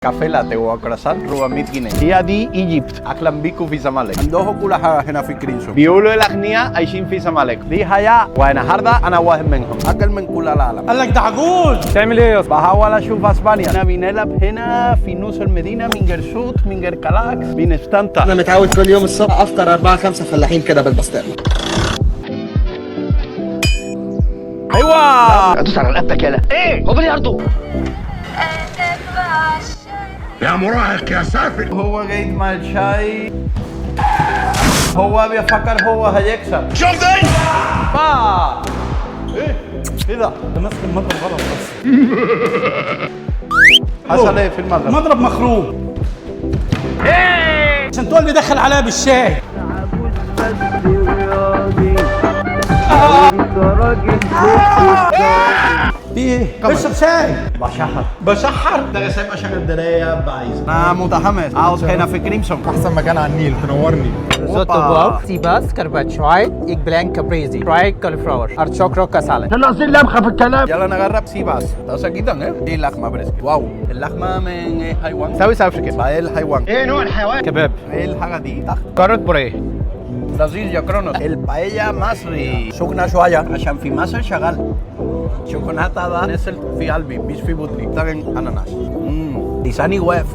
كافيه لاتيه وكرواسون 400 جنيه. هي دي ايجيبت. اهلا بيكم في الزمالك. عندهم كل حاجه هنا في كرينسون. بيقولوا الاغنياء عايشين في الزمالك. دي حياه والنهارده انا واحد منهم. اكل من كل العالم. قال لك ده عجوز. تعمل ايه يا اسطى؟ بحاول اشوف اسبانيا. انا بنلعب هنا في نص المدينه من غير صوت من غير كلاكس بنستمتع. انا متعود كل يوم الصبح افطر 4-5 فلاحين كده بالبسطرمه. ايوه ادوس على رقبتك يالا. ايه هو بلياردو؟ يا مراهق يا سافل. هو قاعد مع الشاي. هو بيفكر هو هيكسب. شوف دي. ايه ده؟ ده ماسك المضرب غلط بس. حصل ايه في المضرب؟ المضرب مخروم. عشان تقول لي دخل عليا بالشاي. في ايه؟ بشرب شاي. بشحر ده سايب عشان الدنيا بايظه. انا متحمس اقعد هنا في كريمسون. احسن مكان على النيل تنورني. Risotto guac, sibas, carpaccio, eggplant caprese, fried cauliflower, artichoke roca salad. ناقصين لمخه في الكلام. يلا نجرب سيباس. ده جدا ايه؟ دي لحمه بريسكت. واو اللحمه من حيوان. سوي ساوي كده. باقي حيوان. ايه نوع الحيوان؟ كباب. ايه الحاجه دي؟ كارت بوريه. لذيذ يا كرونوس. البايا مصري. سخنه شويه عشان في مصر شغال. شوكولاته ده نزل في قلبي مش في بطني. طبعا اناناس. لساني واقف.